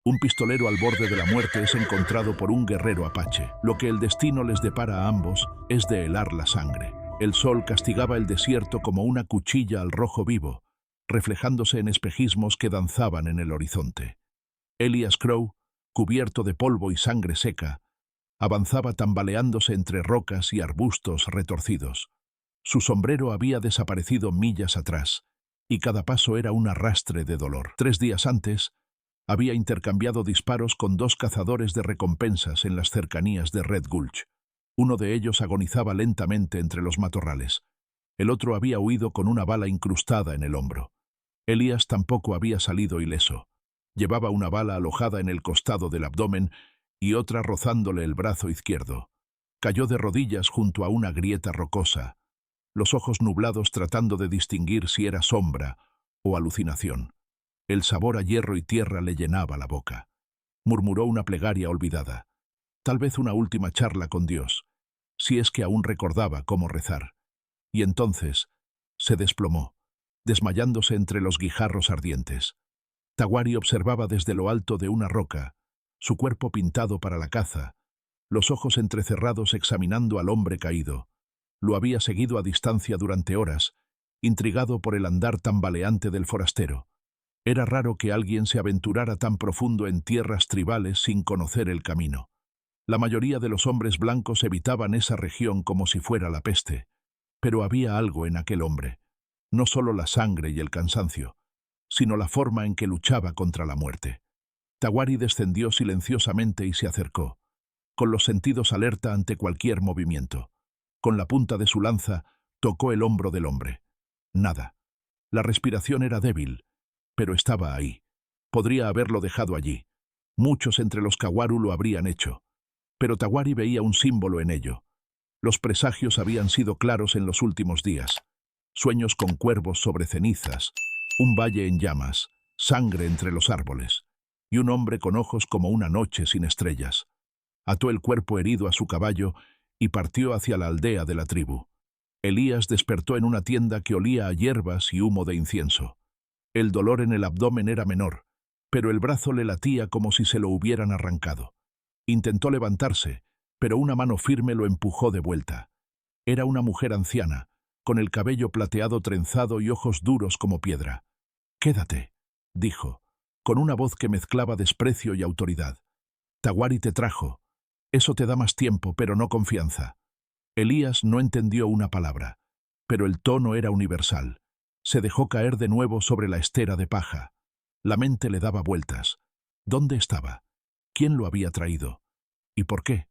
Un pistolero al borde de la muerte es encontrado por un guerrero apache. Lo que el destino les depara a ambos es de helar la sangre. El sol castigaba el desierto como una cuchilla al rojo vivo, reflejándose en espejismos que danzaban en el horizonte. Elias Crow, cubierto de polvo y sangre seca, avanzaba tambaleándose entre rocas y arbustos retorcidos. Su sombrero había desaparecido millas atrás, y cada paso era un arrastre de dolor. 3 días antes, había intercambiado disparos con 2 cazadores de recompensas en las cercanías de Red Gulch. Uno de ellos agonizaba lentamente entre los matorrales. El otro había huido con una bala incrustada en el hombro. Elias tampoco había salido ileso. Llevaba una bala alojada en el costado del abdomen y otra rozándole el brazo izquierdo. Cayó de rodillas junto a una grieta rocosa, los ojos nublados tratando de distinguir si era sombra o alucinación. El sabor a hierro y tierra le llenaba la boca. Murmuró una plegaria olvidada. Tal vez una última charla con Dios, si es que aún recordaba cómo rezar. Y entonces se desplomó, desmayándose entre los guijarros ardientes. Tawari observaba desde lo alto de una roca, su cuerpo pintado para la caza, los ojos entrecerrados examinando al hombre caído. Lo había seguido a distancia durante horas, intrigado por el andar tambaleante del forastero. Era raro que alguien se aventurara tan profundo en tierras tribales sin conocer el camino. La mayoría de los hombres blancos evitaban esa región como si fuera la peste, pero había algo en aquel hombre, no solo la sangre y el cansancio, sino la forma en que luchaba contra la muerte. Tawari descendió silenciosamente y se acercó, con los sentidos alerta ante cualquier movimiento. Con la punta de su lanza tocó el hombro del hombre. Nada. La respiración era débil, pero estaba ahí. Podría haberlo dejado allí. Muchos entre los Kawaru lo habrían hecho. Pero Tawari veía un símbolo en ello. Los presagios habían sido claros en los últimos días. Sueños con cuervos sobre cenizas, un valle en llamas, sangre entre los árboles, y un hombre con ojos como una noche sin estrellas. Ató el cuerpo herido a su caballo y partió hacia la aldea de la tribu. Elías despertó en una tienda que olía a hierbas y humo de incienso. El dolor en el abdomen era menor, pero el brazo le latía como si se lo hubieran arrancado. Intentó levantarse, pero una mano firme lo empujó de vuelta. Era una mujer anciana, con el cabello plateado trenzado y ojos duros como piedra. «Quédate», dijo, con una voz que mezclaba desprecio y autoridad. «Tawari te trajo. Eso te da más tiempo, pero no confianza». Elías no entendió una palabra, pero el tono era universal. Se dejó caer de nuevo sobre la estera de paja. La mente le daba vueltas. ¿Dónde estaba? ¿Quién lo había traído? ¿Y por qué?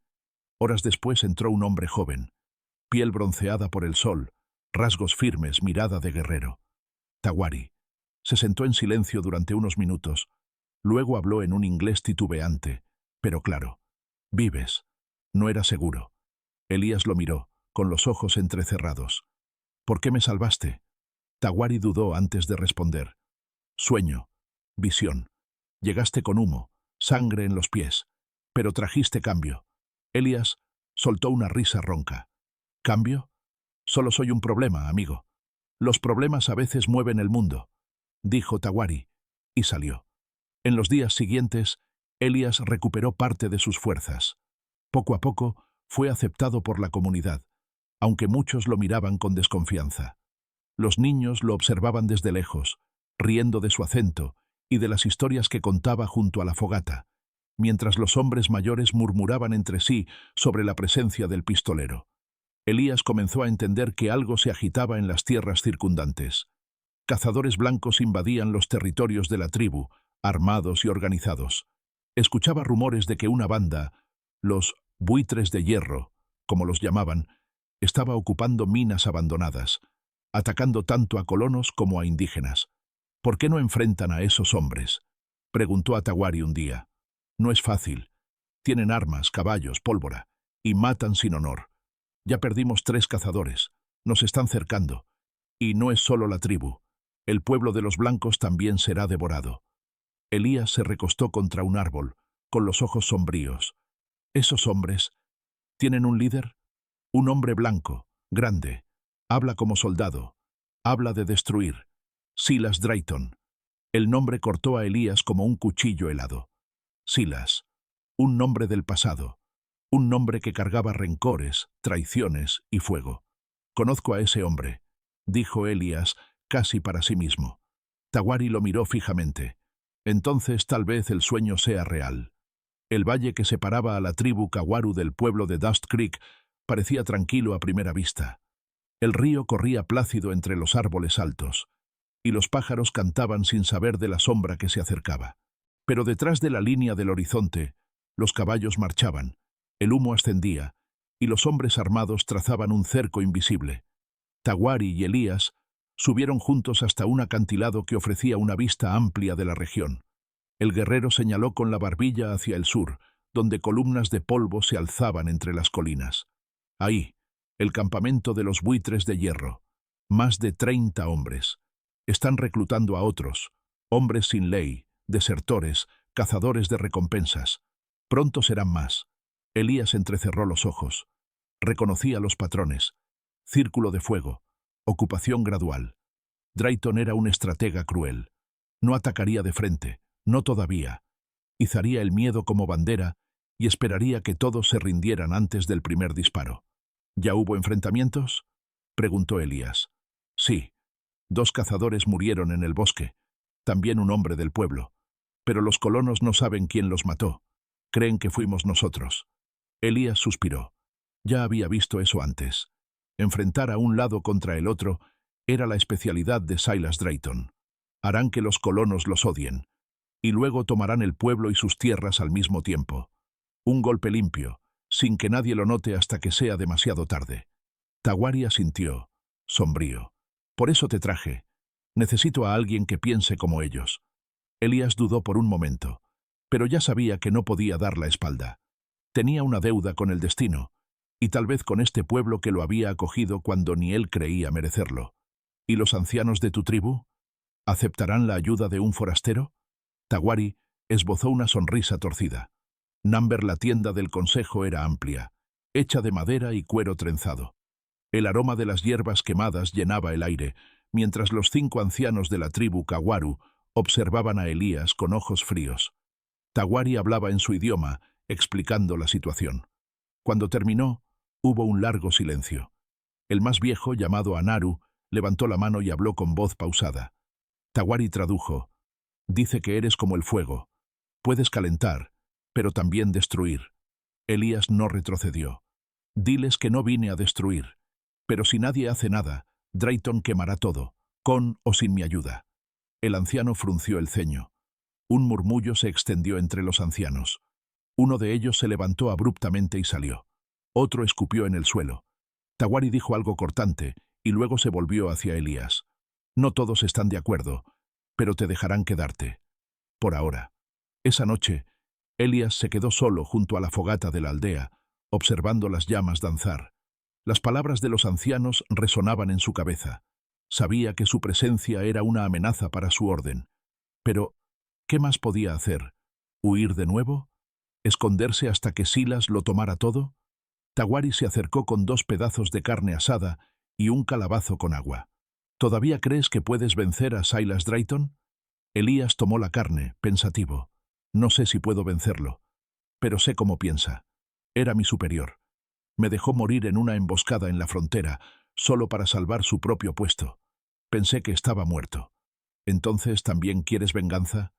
Horas después entró un hombre joven, piel bronceada por el sol, rasgos firmes, mirada de guerrero. Tawari. Se sentó en silencio durante unos minutos. Luego habló en un inglés titubeante, pero claro. «Vives». No era seguro. Elías lo miró, con los ojos entrecerrados. «¿Por qué me salvaste?» Tawari dudó antes de responder. «Sueño. Visión. Llegaste con humo, sangre en los pies, pero trajiste cambio». Elías soltó una risa ronca. «¿Cambio? Solo soy un problema, amigo. Los problemas a veces mueven el mundo», dijo Tawari, y salió. En los días siguientes, Elías recuperó parte de sus fuerzas. Poco a poco, fue aceptado por la comunidad, aunque muchos lo miraban con desconfianza. Los niños lo observaban desde lejos, riendo de su acento y de las historias que contaba junto a la fogata, mientras los hombres mayores murmuraban entre sí sobre la presencia del pistolero. Elías comenzó a entender que algo se agitaba en las tierras circundantes. Cazadores blancos invadían los territorios de la tribu, armados y organizados. Escuchaba rumores de que una banda, los buitres de hierro, como los llamaban, estaba ocupando minas abandonadas, atacando tanto a colonos como a indígenas. «¿Por qué no enfrentan a esos hombres?», preguntó a Tawari un día. «No es fácil. Tienen armas, caballos, pólvora, y matan sin honor. Ya perdimos 3 cazadores. Nos están cercando. Y no es solo la tribu. El pueblo de los blancos también será devorado». Elías se recostó contra un árbol, con los ojos sombríos. «¿Esos hombres tienen un líder? Un hombre blanco, grande. Habla como soldado. Habla de destruir. Silas Drayton». El nombre cortó a Elías como un cuchillo helado. Silas. Un nombre del pasado. Un nombre que cargaba rencores, traiciones y fuego. «Conozco a ese hombre», dijo Elías, casi para sí mismo. Tawari lo miró fijamente. Entonces tal vez el sueño sea real. El valle que separaba a la tribu Kawaru del pueblo de Dust Creek parecía tranquilo a primera vista. El río corría plácido entre los árboles altos, y los pájaros cantaban sin saber de la sombra que se acercaba. Pero detrás de la línea del horizonte, los caballos marchaban, el humo ascendía, y los hombres armados trazaban un cerco invisible. Tawari y Elías subieron juntos hasta un acantilado que ofrecía una vista amplia de la región. El guerrero señaló con la barbilla hacia el sur, donde columnas de polvo se alzaban entre las colinas. Ahí, el campamento de los buitres de hierro. Más de 30 hombres. Están reclutando a otros, hombres sin ley, desertores, cazadores de recompensas. Pronto serán más. Elías entrecerró los ojos. Reconocía los patrones. Círculo de fuego. Ocupación gradual. Drayton era un estratega cruel. No atacaría de frente, no todavía. Izaría el miedo como bandera y esperaría que todos se rindieran antes del primer disparo. ¿Ya hubo enfrentamientos?, preguntó Elías. Sí. 2 cazadores murieron en el bosque, también un hombre del pueblo. Pero los colonos no saben quién los mató. Creen que fuimos nosotros. Elías suspiró. Ya había visto eso antes. Enfrentar a un lado contra el otro era la especialidad de Silas Drayton. Harán que los colonos los odien, y luego tomarán el pueblo y sus tierras al mismo tiempo. Un golpe limpio, sin que nadie lo note hasta que sea demasiado tarde. Tawari asintió, sombrío. Por eso te traje. Necesito a alguien que piense como ellos. Elías dudó por un momento, pero ya sabía que no podía dar la espalda. Tenía una deuda con el destino, y tal vez con este pueblo que lo había acogido cuando ni él creía merecerlo. ¿Y los ancianos de tu tribu? ¿Aceptarán la ayuda de un forastero? Tawari esbozó una sonrisa torcida. Number, la tienda del consejo, era amplia, hecha de madera y cuero trenzado. El aroma de las hierbas quemadas llenaba el aire, mientras los 5 ancianos de la tribu Kawaru observaban a Elías con ojos fríos. Tawari hablaba en su idioma, explicando la situación. Cuando terminó, hubo un largo silencio. El más viejo, llamado Anaru, levantó la mano y habló con voz pausada. Tawari tradujo. Dice que eres como el fuego. Puedes calentar, pero también destruir. Elías no retrocedió. Diles que no vine a destruir. Pero si nadie hace nada, Drayton quemará todo, con o sin mi ayuda. El anciano frunció el ceño. Un murmullo se extendió entre los ancianos. Uno de ellos se levantó abruptamente y salió. Otro escupió en el suelo. Tawari dijo algo cortante y luego se volvió hacia Elías. No todos están de acuerdo, pero te dejarán quedarte. Por ahora. Esa noche, Elías se quedó solo junto a la fogata de la aldea, observando las llamas danzar. Las palabras de los ancianos resonaban en su cabeza. Sabía que su presencia era una amenaza para su orden. Pero, ¿qué más podía hacer? ¿Huir de nuevo? ¿Esconderse hasta que Silas lo tomara todo? Tawari se acercó con 2 pedazos de carne asada y un calabazo con agua. ¿Todavía crees que puedes vencer a Silas Drayton? Elías tomó la carne, pensativo. No sé si puedo vencerlo, pero sé cómo piensa. Era mi superior. Me dejó morir en una emboscada en la frontera, solo para salvar su propio puesto. Pensé que estaba muerto. ¿Entonces también quieres venganza?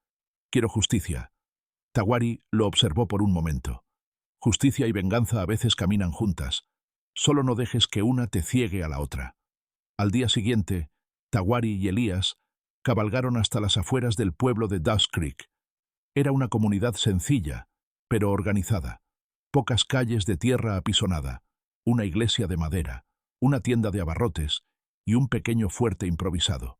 Quiero justicia. Tawari lo observó por un momento. Justicia y venganza a veces caminan juntas. Solo no dejes que una te ciegue a la otra. Al día siguiente, Tawari y Elías cabalgaron hasta las afueras del pueblo de Dust Creek. Era una comunidad sencilla, pero organizada. Pocas calles de tierra apisonada, una iglesia de madera, una tienda de abarrotes y un pequeño fuerte improvisado.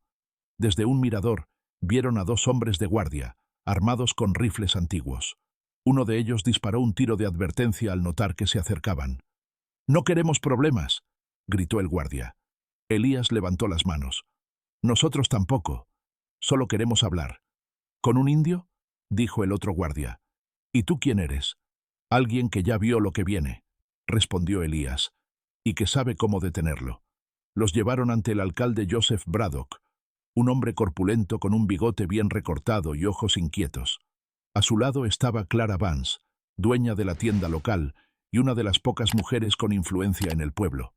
Desde un mirador vieron a 2 hombres de guardia, armados con rifles antiguos. Uno de ellos disparó un tiro de advertencia al notar que se acercaban. «No queremos problemas», gritó el guardia. Elías levantó las manos. «Nosotros tampoco. Solo queremos hablar». «¿Con un indio?», dijo el otro guardia. «¿Y tú quién eres?» «Alguien que ya vio lo que viene», respondió Elías, «y que sabe cómo detenerlo». Los llevaron ante el alcalde Joseph Braddock, un hombre corpulento con un bigote bien recortado y ojos inquietos. A su lado estaba Clara Vance, dueña de la tienda local y una de las pocas mujeres con influencia en el pueblo.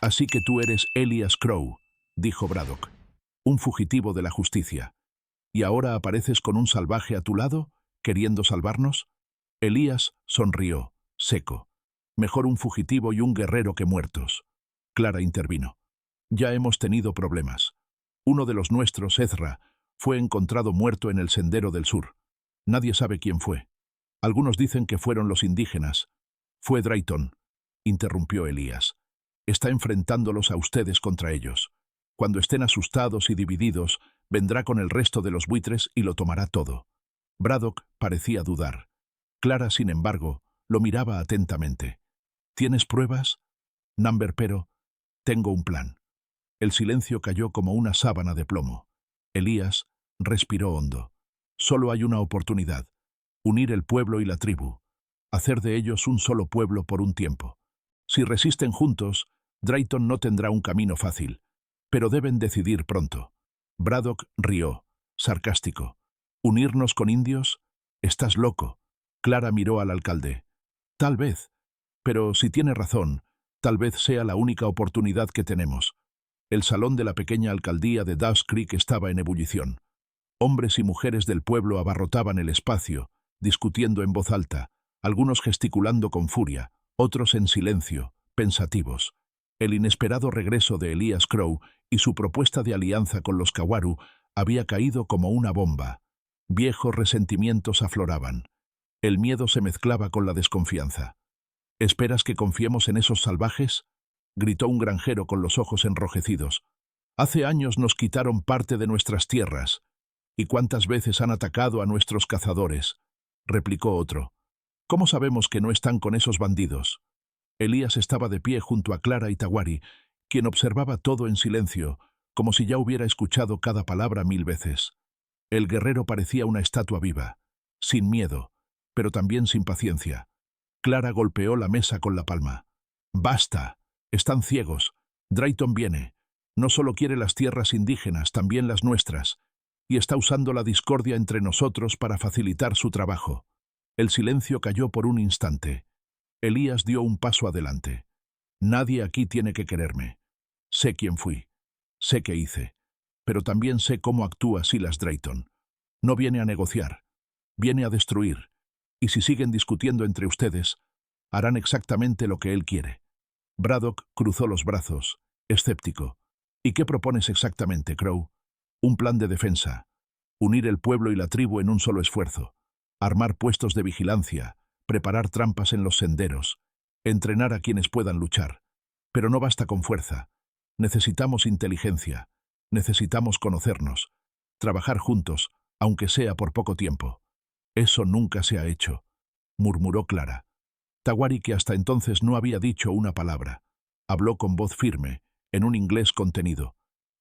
«Así que tú eres Elias Crow», dijo Braddock, «un fugitivo de la justicia. ¿Y ahora apareces con un salvaje a tu lado, queriendo salvarnos?» Elías sonrió, seco. «Mejor un fugitivo y un guerrero que muertos». Clara intervino. «Ya hemos tenido problemas. Uno de los nuestros, Ezra, fue encontrado muerto en el Sendero del Sur. Nadie sabe quién fue. Algunos dicen que fueron los indígenas. Fue Drayton», interrumpió Elías. «Está enfrentándolos a ustedes contra ellos. Cuando estén asustados y divididos, vendrá con el resto de los buitres y lo tomará todo». Braddock parecía dudar. Clara, sin embargo, lo miraba atentamente. «¿Tienes pruebas?» «Number, pero tengo un plan». El silencio cayó como una sábana de plomo. Elías respiró hondo. «Solo hay una oportunidad. Unir el pueblo y la tribu. Hacer de ellos un solo pueblo por un tiempo. Si resisten juntos, Drayton no tendrá un camino fácil. Pero deben decidir pronto». Braddock rió, sarcástico. «¿Unirnos con indios? Estás loco». Clara miró al alcalde. «Tal vez. Pero si tiene razón, tal vez sea la única oportunidad que tenemos». El salón de la pequeña alcaldía de Dawes Creek estaba en ebullición. Hombres y mujeres del pueblo abarrotaban el espacio, discutiendo en voz alta, algunos gesticulando con furia, otros en silencio, pensativos. El inesperado regreso de Elias Crow y su propuesta de alianza con los Kawaru había caído como una bomba. Viejos resentimientos afloraban. El miedo se mezclaba con la desconfianza. «¿Esperas que confiemos en esos salvajes?», gritó un granjero con los ojos enrojecidos. «Hace años nos quitaron parte de nuestras tierras. ¿Y cuántas veces han atacado a nuestros cazadores?», replicó otro. «¿Cómo sabemos que no están con esos bandidos?». Elías estaba de pie junto a Clara y Tawari, quien observaba todo en silencio, como si ya hubiera escuchado cada palabra 1000 veces. El guerrero parecía una estatua viva, sin miedo, pero también sin paciencia. Clara golpeó la mesa con la palma. «Basta. Están ciegos. Drayton viene. No solo quiere las tierras indígenas, también las nuestras. Y está usando la discordia entre nosotros para facilitar su trabajo». El silencio cayó por un instante. Elías dio un paso adelante. «Nadie aquí tiene que quererme. Sé quién fui. Sé qué hice. Pero también sé cómo actúa Silas Drayton. No viene a negociar. Viene a destruir. Y si siguen discutiendo entre ustedes, harán exactamente lo que él quiere». Braddock cruzó los brazos, escéptico. «¿Y qué propones exactamente, Crow?» «Un plan de defensa. Unir el pueblo y la tribu en un solo esfuerzo. Armar puestos de vigilancia, preparar trampas en los senderos, entrenar a quienes puedan luchar. Pero no basta con fuerza. Necesitamos inteligencia. Necesitamos conocernos. Trabajar juntos, aunque sea por poco tiempo». «Eso nunca se ha hecho», murmuró Clara. Tawari, que hasta entonces no había dicho una palabra, habló con voz firme, en un inglés contenido.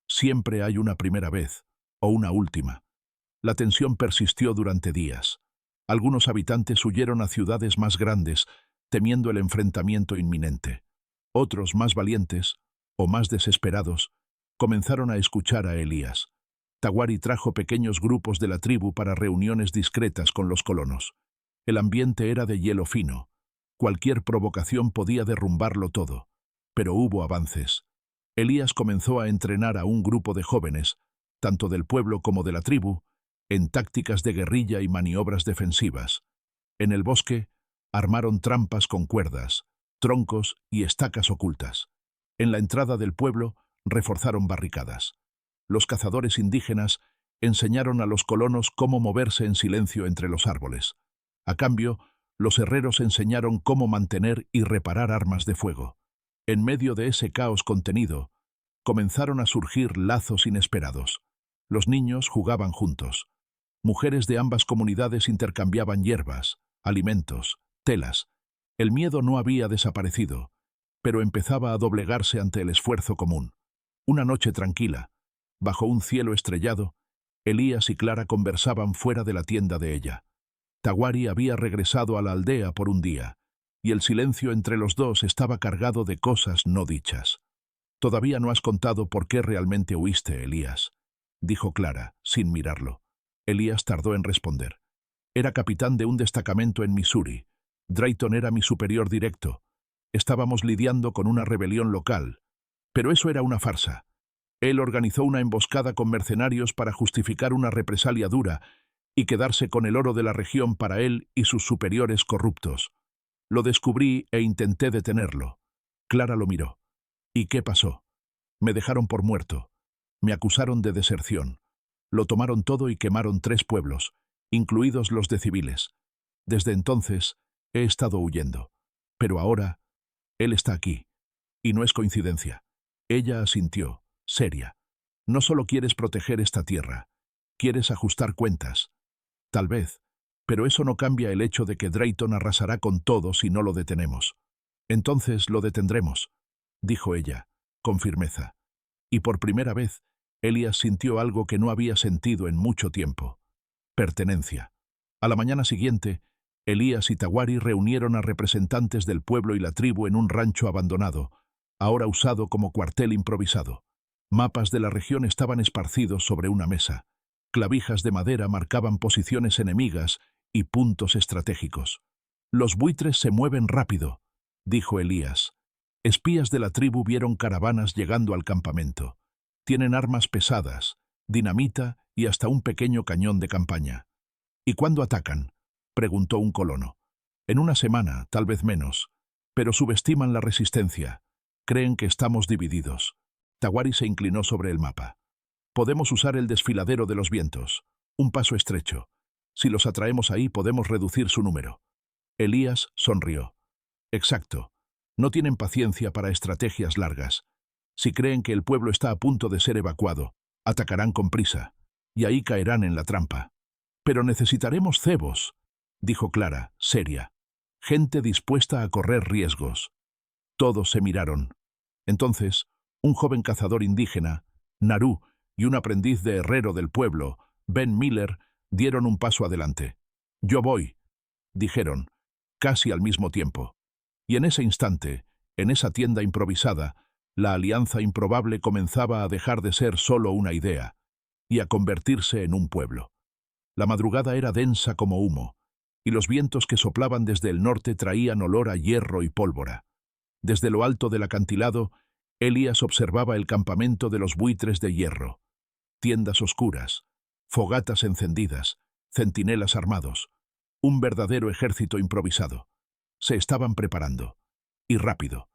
«Siempre hay una primera vez, o una última». La tensión persistió durante días. Algunos habitantes huyeron a ciudades más grandes, temiendo el enfrentamiento inminente. Otros, más valientes, o más desesperados, comenzaron a escuchar a Elías. Tawari trajo pequeños grupos de la tribu para reuniones discretas con los colonos. El ambiente era de hielo fino. Cualquier provocación podía derrumbarlo todo. Pero hubo avances. Elías comenzó a entrenar a un grupo de jóvenes, tanto del pueblo como de la tribu, en tácticas de guerrilla y maniobras defensivas. En el bosque, armaron trampas con cuerdas, troncos y estacas ocultas. En la entrada del pueblo, reforzaron barricadas. Los cazadores indígenas enseñaron a los colonos cómo moverse en silencio entre los árboles. A cambio, los herreros enseñaron cómo mantener y reparar armas de fuego. En medio de ese caos contenido, comenzaron a surgir lazos inesperados. Los niños jugaban juntos. Mujeres de ambas comunidades intercambiaban hierbas, alimentos, telas. El miedo no había desaparecido, pero empezaba a doblegarse ante el esfuerzo común. Una noche tranquila, bajo un cielo estrellado, Elías y Clara conversaban fuera de la tienda de ella. Tawari había regresado a la aldea por un día, y el silencio entre los dos estaba cargado de cosas no dichas. «Todavía no has contado por qué realmente huiste, Elías», dijo Clara, sin mirarlo. Elías tardó en responder. Era capitán de un destacamento en Missouri. Drayton era mi superior directo. Estábamos lidiando con una rebelión local. Pero eso era una farsa. Él organizó una emboscada con mercenarios para justificar una represalia dura y quedarse con el oro de la región para él y sus superiores corruptos. Lo descubrí e intenté detenerlo. Clara lo miró. ¿Y qué pasó? Me dejaron por muerto. Me acusaron de deserción. Lo tomaron todo y quemaron 3 pueblos, incluidos los de civiles. Desde entonces he estado huyendo. Pero ahora, él está aquí. Y no es coincidencia. Ella asintió, seria. No solo quieres proteger esta tierra, quieres ajustar cuentas. Tal vez, pero eso no cambia el hecho de que Drayton arrasará con todo si no lo detenemos. Entonces lo detendremos, dijo ella, con firmeza. Y por primera vez, Elias sintió algo que no había sentido en mucho tiempo. Pertenencia. A la mañana siguiente, Elías y Tawari reunieron a representantes del pueblo y la tribu en un rancho abandonado, ahora usado como cuartel improvisado. Mapas de la región estaban esparcidos sobre una mesa. Clavijas de madera marcaban posiciones enemigas y puntos estratégicos. «Los buitres se mueven rápido», dijo Elías. Espías de la tribu vieron caravanas llegando al campamento. Tienen armas pesadas, dinamita y hasta un pequeño cañón de campaña. «¿Y cuándo atacan?», preguntó un colono. «En una semana, tal vez menos. Pero subestiman la resistencia. Creen que estamos divididos». Tawari se inclinó sobre el mapa. «Podemos usar el desfiladero de los vientos. Un paso estrecho. Si los atraemos ahí podemos reducir su número». Elías sonrió. «Exacto. No tienen paciencia para estrategias largas. Si creen que el pueblo está a punto de ser evacuado, atacarán con prisa, y ahí caerán en la trampa». «Pero necesitaremos cebos», dijo Clara, seria. «Gente dispuesta a correr riesgos». Todos se miraron. Entonces, un joven cazador indígena, Naru, y un aprendiz de herrero del pueblo, Ben Miller, dieron un paso adelante. «Yo voy», dijeron, casi al mismo tiempo. Y en ese instante, en esa tienda improvisada, la alianza improbable comenzaba a dejar de ser solo una idea y a convertirse en un pueblo. La madrugada era densa como humo, y los vientos que soplaban desde el norte traían olor a hierro y pólvora. Desde lo alto del acantilado, Elías observaba el campamento de los buitres de hierro. Tiendas oscuras, fogatas encendidas, centinelas armados, un verdadero ejército improvisado. Se estaban preparando. Y rápido.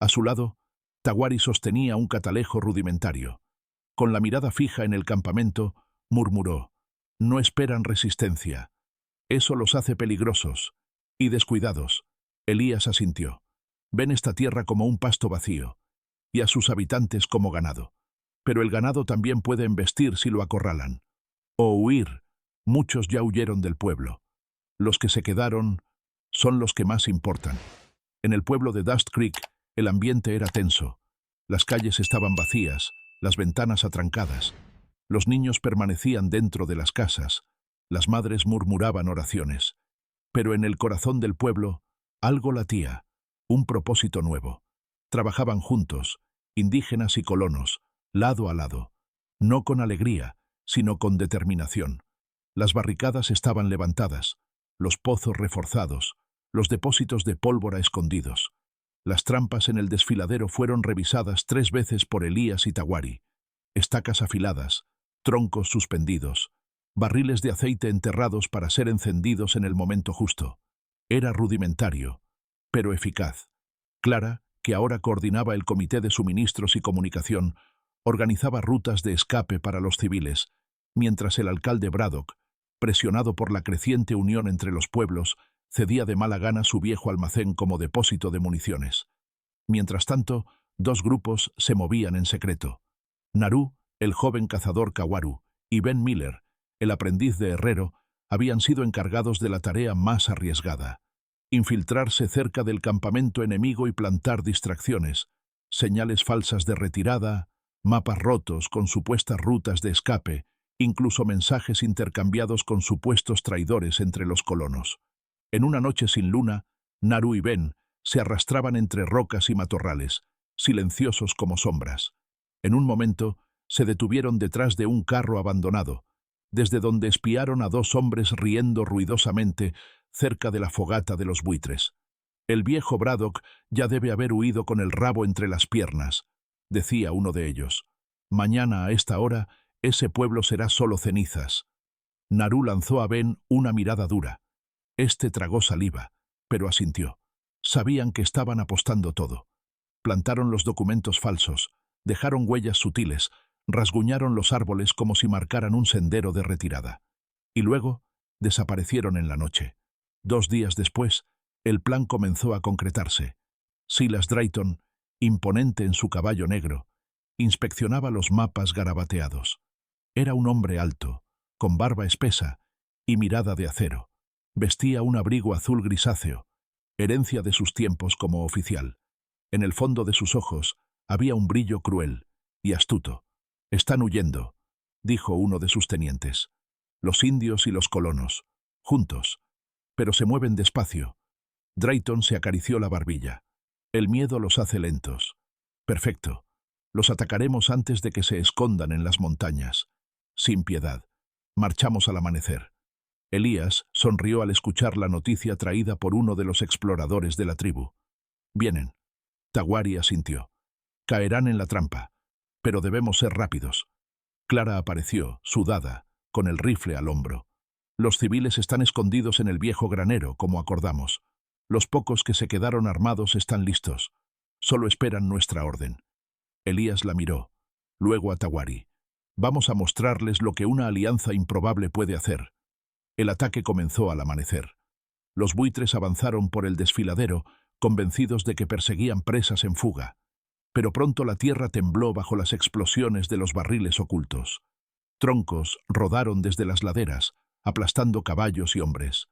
A su lado, Tawari sostenía un catalejo rudimentario. Con la mirada fija en el campamento, murmuró: «No esperan resistencia. Eso los hace peligrosos y descuidados». Elías asintió. «Ven esta tierra como un pasto vacío, y a sus habitantes como ganado. Pero el ganado también puede embestir si lo acorralan. O huir. Muchos ya huyeron del pueblo. Los que se quedaron son los que más importan». En el pueblo de Dust Creek, el ambiente era tenso. Las calles estaban vacías, las ventanas atrancadas. Los niños permanecían dentro de las casas. Las madres murmuraban oraciones. Pero en el corazón del pueblo, algo latía, un propósito nuevo. Trabajaban juntos, indígenas y colonos, lado a lado. No con alegría, sino con determinación. Las barricadas estaban levantadas, los pozos reforzados, los depósitos de pólvora escondidos. Las trampas en el desfiladero fueron revisadas 3 veces por Elías y Tawari. Estacas afiladas, troncos suspendidos, barriles de aceite enterrados para ser encendidos en el momento justo. Era rudimentario, pero eficaz. Clara, que ahora coordinaba el comité de suministros y comunicación, organizaba rutas de escape para los civiles, mientras el alcalde Braddock, presionado por la creciente unión entre los pueblos, cedía de mala gana su viejo almacén como depósito de municiones. Mientras tanto, 2 grupos se movían en secreto. Naru, el joven cazador Kawaru, y Ben Miller, el aprendiz de herrero, habían sido encargados de la tarea más arriesgada: infiltrarse cerca del campamento enemigo y plantar distracciones, señales falsas de retirada, mapas rotos con supuestas rutas de escape, incluso mensajes intercambiados con supuestos traidores entre los colonos. En una noche sin luna, Naru y Ben se arrastraban entre rocas y matorrales, silenciosos como sombras. En un momento, se detuvieron detrás de un carro abandonado, desde donde espiaron a dos hombres riendo ruidosamente cerca de la fogata de los buitres. «El viejo Braddock ya debe haber huido con el rabo entre las piernas», decía uno de ellos. «Mañana a esta hora ese pueblo será solo cenizas». Naru lanzó a Ben una mirada dura. Este tragó saliva, pero asintió. Sabían que estaban apostando todo. Plantaron los documentos falsos, dejaron huellas sutiles, rasguñaron los árboles como si marcaran un sendero de retirada. Y luego desaparecieron en la noche. 2 días después, el plan comenzó a concretarse. Silas Drayton, imponente en su caballo negro, inspeccionaba los mapas garabateados. Era un hombre alto, con barba espesa y mirada de acero. Vestía un abrigo azul grisáceo, herencia de sus tiempos como oficial. En el fondo de sus ojos había un brillo cruel y astuto. «Están huyendo», dijo uno de sus tenientes. «Los indios y los colonos, juntos, pero se mueven despacio». Drayton se acarició la barbilla. «El miedo los hace lentos». «Perfecto. Los atacaremos antes de que se escondan en las montañas. Sin piedad. Marchamos al amanecer». Elías sonrió al escuchar la noticia traída por uno de los exploradores de la tribu. «Vienen». Tawari asintió. «Caerán en la trampa, pero debemos ser rápidos». Clara apareció, sudada, con el rifle al hombro. «Los civiles están escondidos en el viejo granero, como acordamos. Los pocos que se quedaron armados están listos. Solo esperan nuestra orden». Elías la miró, luego a Tawari. «Vamos a mostrarles lo que una alianza improbable puede hacer». El ataque comenzó al amanecer. Los buitres avanzaron por el desfiladero, convencidos de que perseguían presas en fuga. Pero pronto la tierra tembló bajo las explosiones de los barriles ocultos. Troncos rodaron desde las laderas, aplastando caballos y hombres.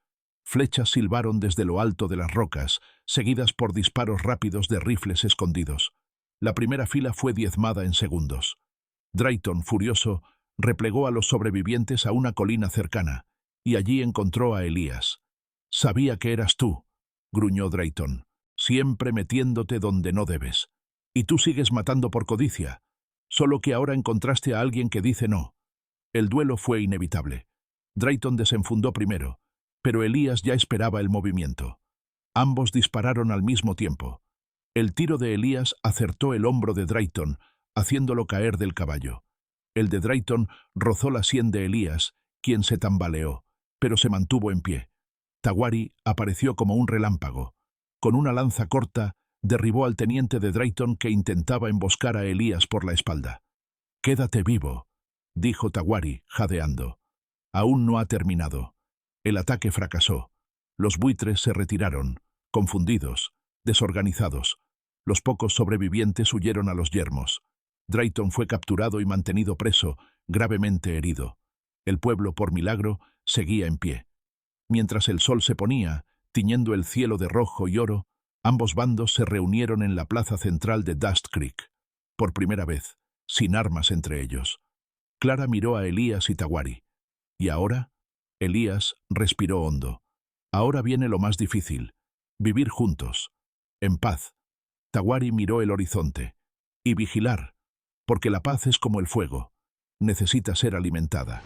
Flechas silbaron desde lo alto de las rocas, seguidas por disparos rápidos de rifles escondidos. La primera fila fue diezmada en segundos. Drayton, furioso, replegó a los sobrevivientes a una colina cercana, y allí encontró a Elías. «Sabía que eras tú», gruñó Drayton, «siempre metiéndote donde no debes. Y tú sigues matando por codicia, solo que ahora encontraste a alguien que dice no». El duelo fue inevitable. Drayton desenfundó primero, pero Elías ya esperaba el movimiento. Ambos dispararon al mismo tiempo. El tiro de Elías acertó el hombro de Drayton, haciéndolo caer del caballo. El de Drayton rozó la sien de Elías, quien se tambaleó, pero se mantuvo en pie. Tawari apareció como un relámpago. Con una lanza corta, derribó al teniente de Drayton que intentaba emboscar a Elías por la espalda. «Quédate vivo», dijo Tawari, jadeando. «Aún no ha terminado». El ataque fracasó. Los buitres se retiraron, confundidos, desorganizados. Los pocos sobrevivientes huyeron a los yermos. Drayton fue capturado y mantenido preso, gravemente herido. El pueblo, por milagro, seguía en pie. Mientras el sol se ponía, tiñendo el cielo de rojo y oro, ambos bandos se reunieron en la plaza central de Dust Creek, por primera vez, sin armas entre ellos. Clara miró a Elías y Tawari. ¿Y ahora? Elías respiró hondo. Ahora viene lo más difícil, vivir juntos, en paz. Tawari miró el horizonte. Y vigilar, porque la paz es como el fuego, necesita ser alimentada.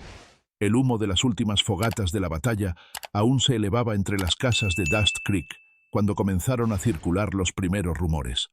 El humo de las últimas fogatas de la batalla aún se elevaba entre las casas de Dust Creek cuando comenzaron a circular los primeros rumores.